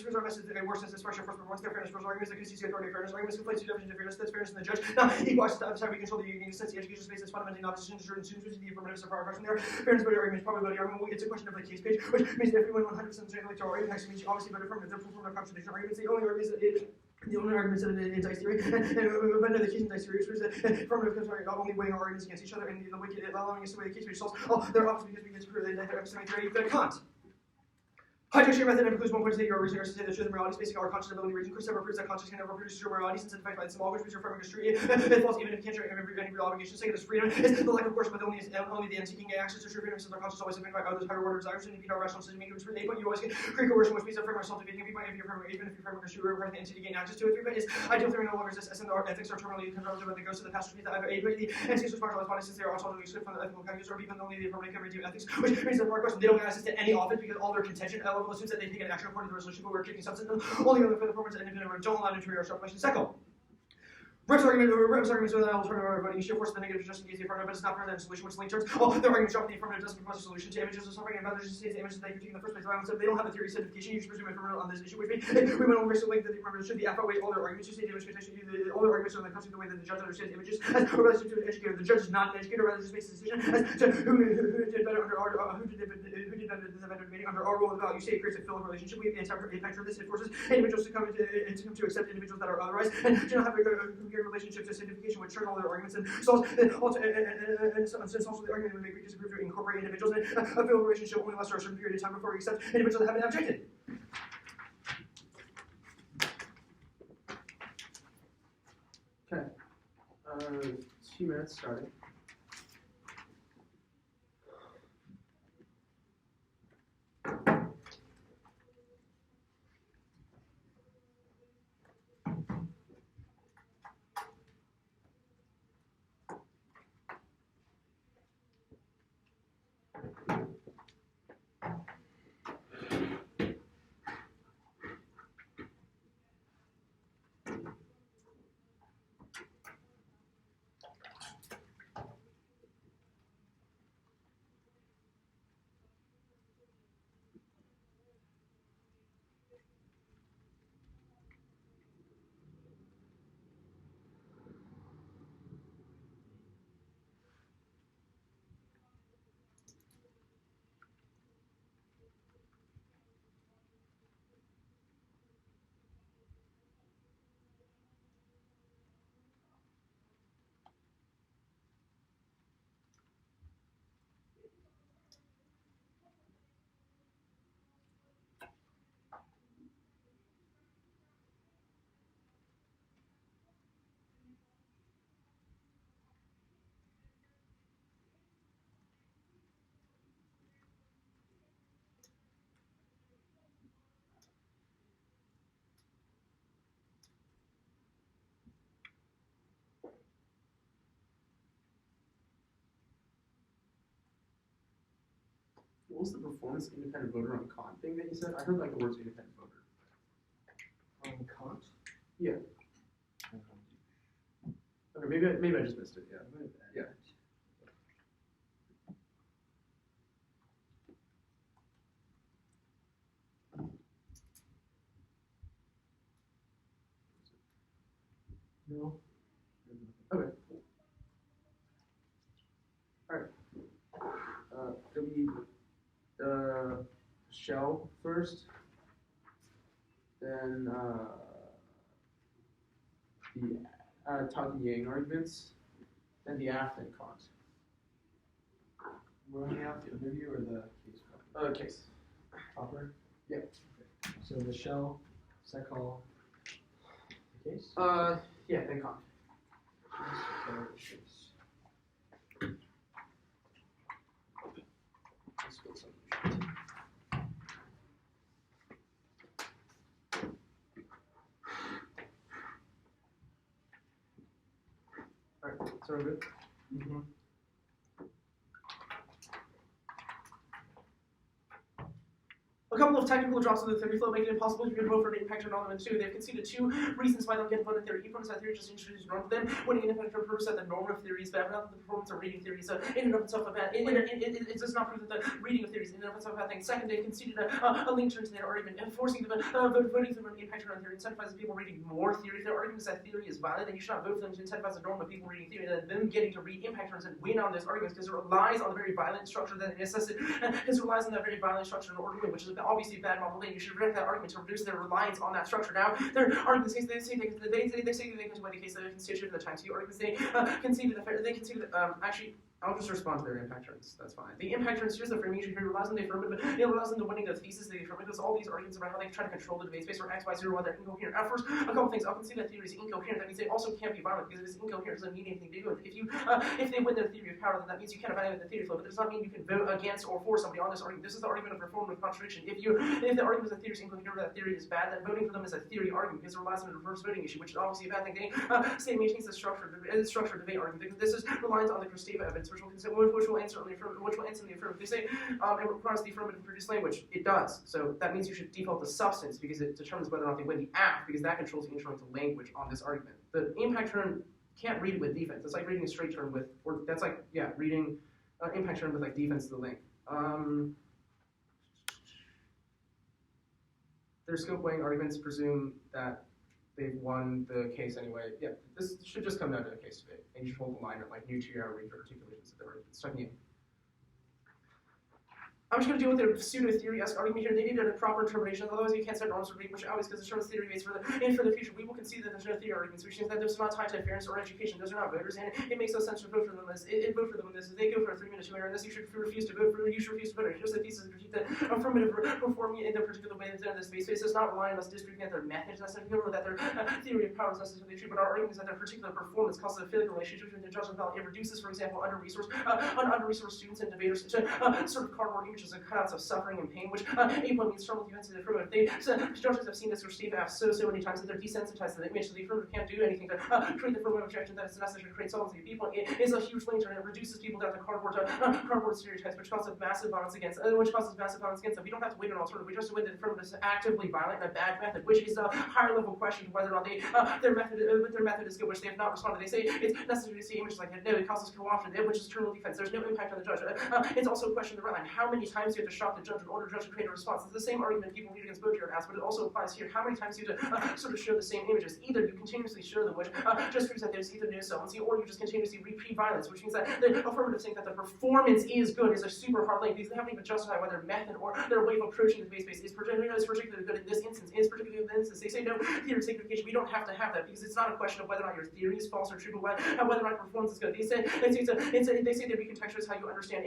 proves our message. Worse sense expression first performance, their fairness, first arguments, the consistency, authority, fairness, arguments, conflates two definitions of fairness, that's fairness in the judge. Now, equal access to outside, we control the unique sense, the education space is fundamentally not decision to certain students, the affirmative of our question there. Fairness, but arguments, probability, argument, it's a question of the case page, which means that if we went 100% like to our argument, next means obviously better from the performative contradiction arguments, the only arguments that the only arguments that in dice theory, and but the case in dice theory is that affirmative comes not only weighing our arguments against each other and the wicked allowing us to weigh the case page solves all their opposites because we get to prove that they're epistemic theory, but can't. Hydroxy method includes 1 point to say your reason to say the truth and morality, basing our conscious ability reason. Chris never proves that conscious can never produce true morality since it's defined by the symbolic which you're affirming is true. It falls even if you can't show any real obligation. Second is freedom. It's the lack of course, but only the end seeking access to true freedom since our conscious always defined by others' higher order desires and defeat our rational decision making. 3 point you always get free coercion, which means that frame ourselves defeating a even if you're affirming is true, we're requiring the entity to gain access to it. 3 point is ideal theory no longer exists as in our ethics are terminally conservative when they goes to the past, which means that either A point the entities which marginalize bodies since they are also excluded from the ethical calculus or B point only the affirmative can redeem ethics, which means that our question they don't get access to any office because all their contention at level assumes that they take an action according to the resolution, but we're kicking substance only on the performance and independent don't allow them to read our calculation. Second, Rick's argument with an alternative voting issue forces the negative just in case the affirmative, but it's not present in a solution which link terms. Oh, their arguments drop the affirmative doesn't propose a solution to images of suffering and others just say the images they critique in the first place. So they don't have a theory of certification. You should presume affirmative on this issue, which means we went over so link that the affirmative should be alpha weight all their arguments. You say the image protection. All their arguments are in the concept of the way that the judge understands images as a relation to an educator. The judge is not an educator, rather just makes a decision as to who did better under our who did better debating under our role of value. You say it creates a filial relationship. We impact from this. It forces individuals to come to accept individuals that are otherwise and do not have a compared relationship to signification, which turn all their arguments and solves the argument would make we disagree to incorporate individuals in a filial relationship only lasts for a certain period of time before we accept individuals that have been objected. Okay. 2 minutes starting. What was the performance independent voter on Kant thing that you said? I heard like the words independent voter. On Kant? Yeah. Okay, maybe I just missed it. Yeah. Yeah. No. Okay. All right. It'll be shell first, then the Todd Yang arguments, then the af and Kant. We're only out the overview or the case? Case. Proper? Yeah. Okay. So the shell, psychol, the case? Yeah, then Kant. Case. Let's build some. Alright, so we're good? Mm-hmm. A couple of technical drops in the theory flow make it impossible to vote for an impact on element 2. They've conceded 2 reasons why they'll get voted theory. Each that theory just introduced norm to them. When an impact proves that the norm of theory is bad, not that the performance of reading theory is in and of itself a bad. It does not prove that the reading of theories in and of itself a bad thing. Second, they conceded a link turn to their argument, and forcing the voting through an impact on theory incentivizes people reading more theory. If their argument is that theory is valid, then you should not vote for them to incentivize the norm of people reading theory, and then them getting to read impact turns and win on those arguments because it relies on the very violent structure that it necessitates. It relies on that very violent structure in order to win, which is obviously a bad model. You should reject that argument to reduce their reliance on that structure. Now, their arguments they say they can win the case that they're constituted for the time. So your arguments they conceded actually. I'll just respond to their impact turns. That's fine. The impact turns, here's the framing issue here. It relies on the affirmative. It relies on the winning the thesis. The affirmative. All these arguments about how they try to control the debate space or X, Y, 0, why they're incoherent. At first, a couple things. I'll concede that theory is incoherent. That means they also can't be violent because if it's incoherent, it doesn't mean anything to do with it. If they win their theory of power, then that means you can't evaluate the theory flow. But it does not mean you can vote against or for somebody on this argument. This is the argument of reformative contradiction. If the argument is that theory is incoherent, that theory is bad, then voting for them is a theory argument because it relies on a reverse voting issue, which is obviously a bad thing. State maintains the structure debate argument because this is reliant on the Kristeva evidence, which will answer in the affirmative. They say it requires the affirmative to produce language. It does. So that means you should default to substance because it determines whether or not they win the act because that controls the intro into language on this argument. the impact term can't read it with defense. It's like reading a straight term with, or that's like, yeah, reading impact term with like defense to the link. Their scope weighing arguments presume that they've won the case anyway. Yeah, this should just come down to a case debate. And you should hold the line at like new tier articulations of the arguments. Checking in. I'm just going to deal with their pseudo-theory-esque argument here. They needed a proper interpretation, otherwise you can't set norms for which always because it shows theory base for the future. We will concede that there's no theory arguments, which means that those are not tied to fairness or education. Those are not voters, and it makes no sense to vote for them as vote for them in this. They go for a 3-minute 2-minute, unless you should refuse to vote for. You should refuse to vote. Here's the thesis: critique the affirmative reforming in their particular way in this space. It does not rely on us disputing that their methods necessarily or that their theory of power is necessarily true, but our argument is that their particular performance causes a failure relationship between the judge and value. It reduces, for example, under-resourced students and debaters to sort of cardboard images and cutouts of suffering and pain, which A-point means terminal defense is affirmative. Judges have seen this or Steve have so many times that they're desensitized to the image, so the affirmative can't do anything to create the affirmative objection that is necessary to create solvency. B-point is a huge link and it reduces people down to cardboard stereotypes, which causes massive violence against them. We don't have to wait an alternative. We just wait the affirmative is actively violent and a bad method, which is a higher level question whether or not their method is good, which they have not responded. They say it's necessary to see images like that. No, it causes co-option, which is terminal defense. There's no impact on the judge. It's also a question of the right. How many times you have to shock the judge in order to judge to create a response? It's the same argument people read against Bogier asked, but it also applies here. How many times you have to sort of show the same images? Either you continuously show them, which just proves that there's either no solvency, or you just continuously repeat violence, which means that the affirmative saying that the performance is good is a super hard link because they haven't even justified whether method or their way of approaching the base is particularly good in this instance. They say no theory signification. We don't have to have that because it's not a question of whether or not your theory is false or true, but whether or not performance is good. They say they recontextualize how you understand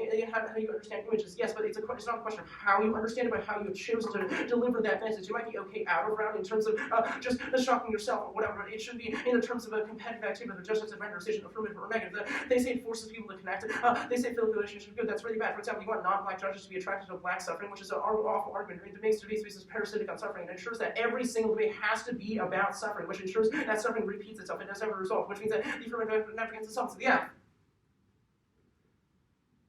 images. Yes, but it's not a question of how you understand it, but how you have chosen to deliver that message. You might be okay out of round in terms of just shocking yourself or whatever, but it should be in terms of a competitive activity that the judge has to render a decision affirmative or negative. They say it forces people to connect. They say Philip relationship good. That's really bad. For example, you want non-black judges to be attracted to black suffering, which is an awful argument. It makes debate spaces parasitic on suffering. It ensures that every single debate has to be about suffering, which ensures that suffering repeats itself. It does never resolve, which means that the affirmative never gets itself to the F.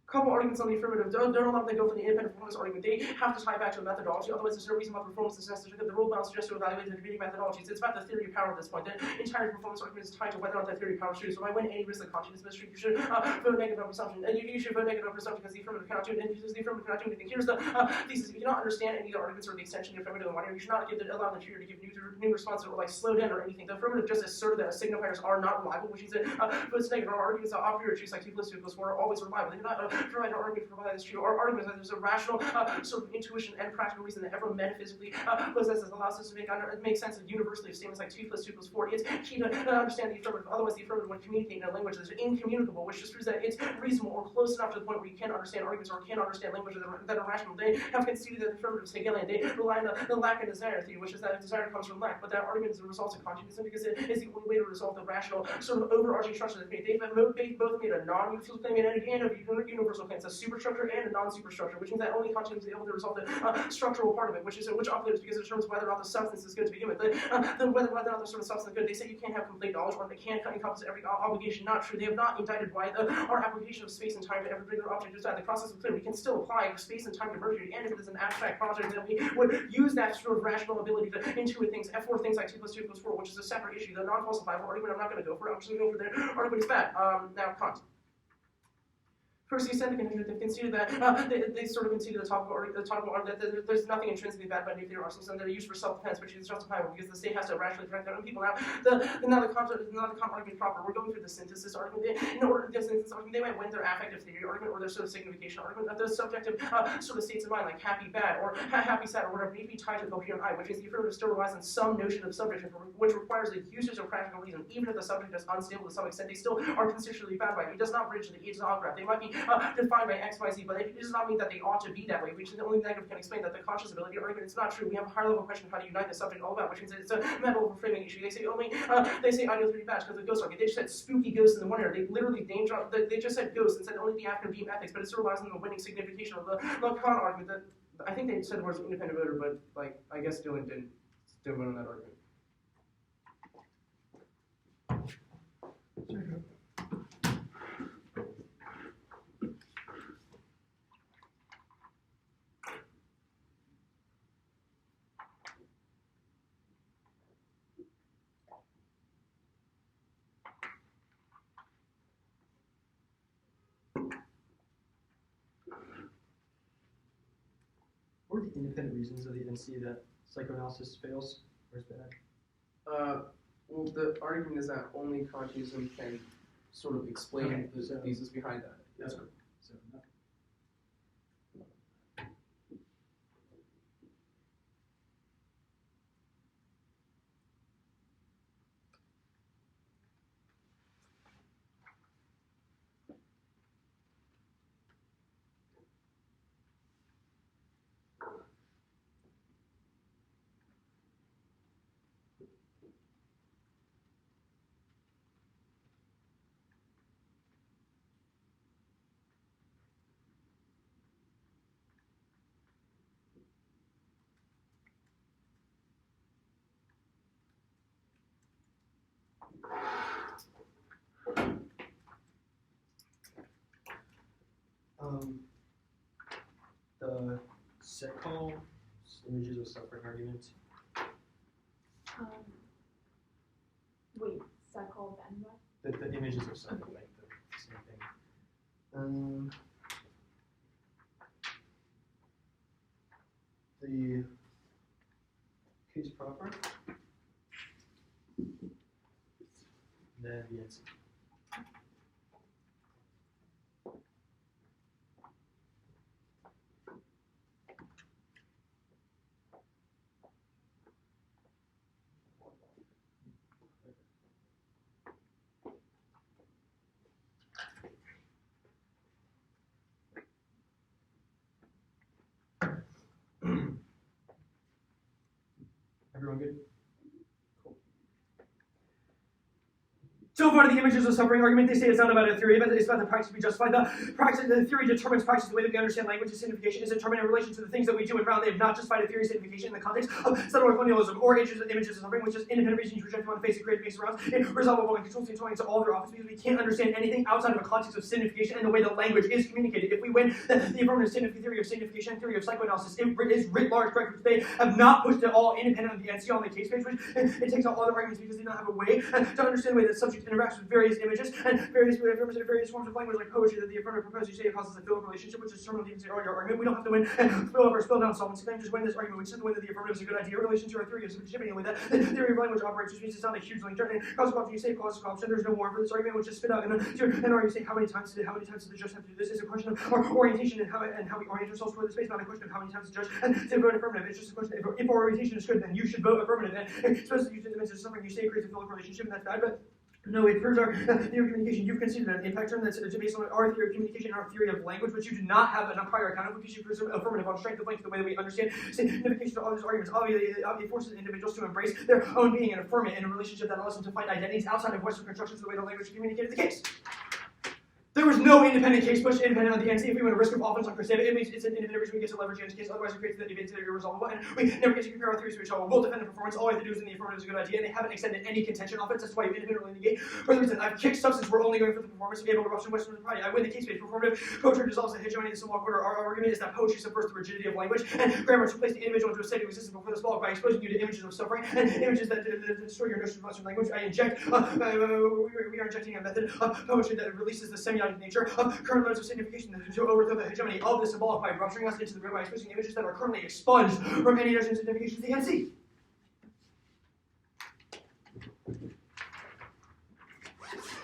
Couple arguments on the affirmative. Don't allow them to go for the independent performance argument. They have to tie back to a methodology, otherwise there's no reason why performance is necessary. The rule balance suggests to evaluate the competing methodologies. It's about the theory of power at this point. The entire performance argument is tied to whether or not that theory of power is true. So if I win any risk of consciousness mystery, you should vote negative over assumption. And you should vote negative over assumption because the affirmative cannot do it, and because the affirmative cannot do anything. Here's the thesis. If you don't understand any of the arguments or the extension of the affirmative in one area, you should not allow the tutor to give new responses or like slow down or anything. The affirmative just asserted that signifiers are not reliable, which means that votes negative. Our arguments are a priori choose like 2 plus 2 plus 4 are always reliable. They do not provide an argument for why that's true. Our argument is that there's a rational sort of intuition and practical reason that everyone metaphysically possesses allows us to make sense of universally of statements like 2 plus 2 plus 4. It's key to understand the affirmative. Otherwise, the affirmative would communicate in a language that's incommunicable, which just proves that it's reasonable or close enough to the point where you can't understand arguments or can't understand language that are rational. They have conceded that the affirmative is Hegelian. They rely on the lack and desire theory, which is that desire comes from lack. But that argument is a result of consciousness because it is the only way to resolve the rational sort of overarching structure that they've both made a non-universal claim and a universal claim. It's a superstructure and a non-superstructure, which means that only consciousness is able to resolve the structural part of it, which operates because it determines whether or not the substance is good to begin with. Whether or not the sort of substance is good. They say you can't have complete knowledge, or they can't encompass every obligation. Not true. They have not indicted why our application of space and time to every particular object is bad. The process is clear. We can still apply space and time to mercury, and if it is an abstract project, then we would use that sort of rational ability to intuit things, for things like 2 plus 2 plus 4, which is a separate issue. The non-falsifiable argument, I'm not going to go for. I'm just going to go for their argument is bad. Now, Kant. First, the ascending contingent, they've conceded that they sort of conceded the topical argument that there's nothing intrinsically bad about nuclear arsenals, and they're used for self-defense, which is justifiable because the state has to rationally protect their own people. Now, the Kant argument proper. We're going through the synthesis argument. In order to the synthesis argument, they might win their affective theory argument or their sort of signification argument. The subjective sort of states of mind, like happy, bad, or happy, sad, or whatever, need to be tied to the coherent I, which means the affirmative still relies on some notion of subject, which requires the usage of practical reason. Even if the subject is unstable to some extent, they still are constitutionally bound by it. It does not bridge the graph. They might be defined by X, Y, Z, but it does not mean that they ought to be that way, which is the only negative can explain that the conscious ability argument is not true. We have a higher level question of how to unite the subject all about, which means it's a mental framing issue. They say ideal 3 batch because of ghost argument. They just said spooky ghosts in the one area. They literally name dropped, they just said ghosts and said only the after beam ethics, but it still relies on the winning signification of the Kant argument. That I think they said the words independent voter, but like I guess Dylan didn't vote on that argument. were the independent reasons of the NC that psychoanalysis fails or is bad? Well, the argument is that only Kantianism can sort of explain Okay, the so- thesis behind that. That's right. So nothing. The set call images of suffering argument. Wait, Psycho then what? The images of suffering, like the same thing. The case proper. Then the NC. Everyone good? So far, the images of suffering argument, they say it's not about a theory, but it's about the practice we justify. The theory determines practice. The way that we understand language and signification is determined in relation to the things that we do and around. They have not justified a theory of signification in the context of settler colonialism or images of suffering, which is independent reasoning projected on the face of creative base around, resolvable and controls to all of their office, because we can't understand anything outside of a context of signification and the way that language is communicated. If we win the affirmative theory of signification, theory of psychoanalysis, it is writ large correct, which they have not pushed at all independent of the NC on the case page, which it takes out all other arguments because they don't have a way to understand the way that subject interacts with various images and various forms of language like poetry that the affirmative proposed. You say it causes a philic relationship, which is determined with the argument. We don't have to win and spill down solvency claim, just win this argument. We just have to win that the affirmative is a good idea in relation to our theory of subjectivity, and with that, the theory of language operates, which means it's not a huge link. Cause of option, you say cause of option. There's no warrant for this argument, which is spit out. And are you saying how many times did the judge have to do this? It's a question of our orientation and how we orient ourselves toward the space, not a question of how many times the judge and to vote affirmative. It's just a question of if our orientation is good, then you should vote affirmative. And especially you use it something you say creates a philic relationship, and that's bad, but no, it proves our theory of communication. You've considered an impact term that's based on our theory of communication and our theory of language, which you do not have a prior account of because you presume affirmative on strength of link to the way that we understand signification of all these arguments. Obviously, forces individuals to embrace their own being and affirm it in a relationship that allows them to find identities outside of Western constructions of the way the language communicated the case. There was no independent case push independent of the NC. If we want to risk of offense on Christeva, it means it's an independent reason we get to leverage against case. Otherwise, it creates the debates that are irresolvable. And we never get to compare our theories to each other. We'll defend the performance. All we have to do is in the affirmative is a good idea. And they haven't extended any contention offense. That's why you independently negate. For the reason I've kicked substance, we're only going for the performance to be able to rupture Western propriety. I win the case-based performative. Poetry dissolves the hegemony of the symbolic order. Our argument is that poetry subverts the rigidity of language, and grammar to place the individual into a state of existence before the symbolic by exposing you to images of suffering and images that destroy your notion of Western language. We are injecting a method of poetry that releases the semiotic nature of current modes of signification to overthrow the hegemony of the symbolic by rupturing us into the real by exposing images that are currently expunged from any notion of signification to the NC.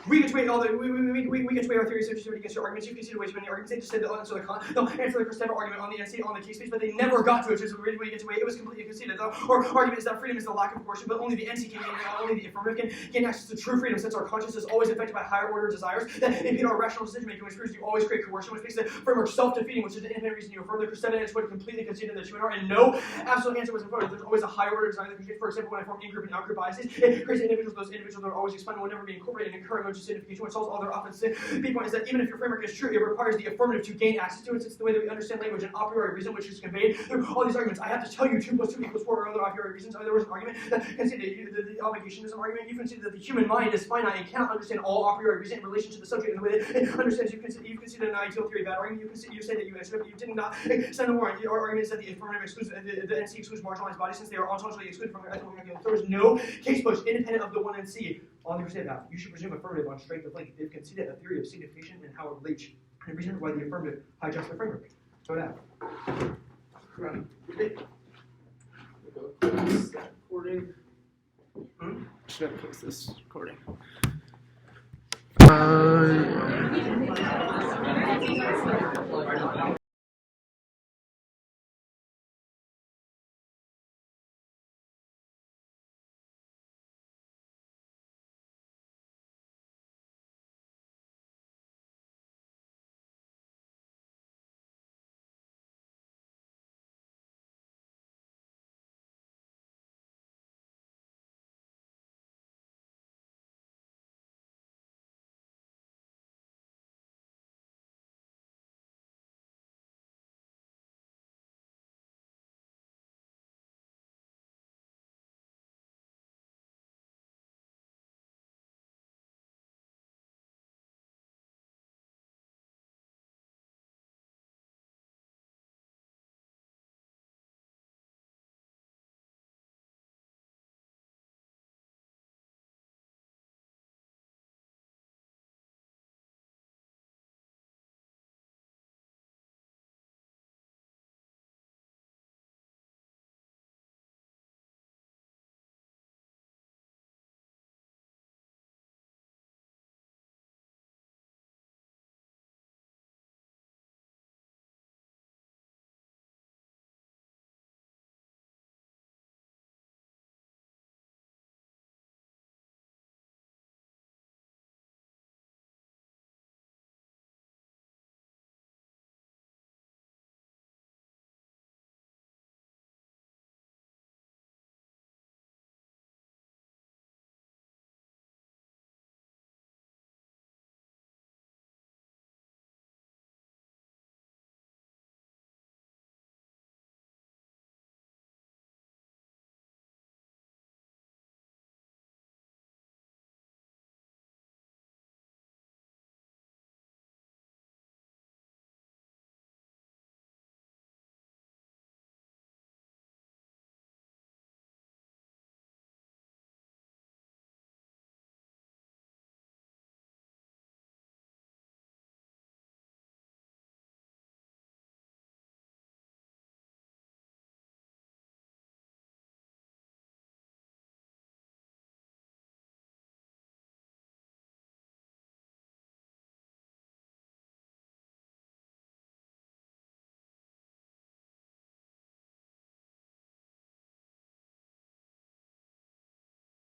We get to weigh all the we get to weigh our theories against your arguments. You can see the way too many arguments. They just said they'll answer the Christeva argument on the NC on the case page, but they never got to it. So we get to weigh. It was completely conceded. Our argument is that freedom is the lack of coercion, but only the NC can gain, only the affirmative can gain access to true freedom, since our conscience is always affected by higher order desires that impede our rational decision making, which proves you always create coercion, which makes the framework self-defeating, which is the independent reason you affirm. The Christeva is what completely conceded that you are, and no absolute answer was inflated. There's always a higher order desire that creates. For example, when I form in-group and out-group biases, it creates individuals. Those individuals are always expunged and will never be incorporated in current modes of signification, which solves all their offense. The point is that even if your framework is true, it requires the affirmative to gain access to it. It's the way that we understand language and a priori reason, which is conveyed through all these arguments. I have to tell you 2 + 2 = 4 or other a priori reasons. There was an argument that conceded the obligationism argument. You conceded that the human mind is finite and cannot understand all a priori reason in relation to the subject in the way that it understands. You've conceded an ideal theory bad argument. You say that you answered it, but you did not extend the warrant. Our argument is that the affirmative excludes the NC excludes marginalized bodies since they are ontologically excluded from their ethical calculus. There was no case push independent of the one NC on the Crusade path. You should presume affirmative on strength of link. They've conceded a theory of signification and how it relates, and the reason why the affirmative hijacks the framework. So now. Run. Close that recording. Should I close this recording?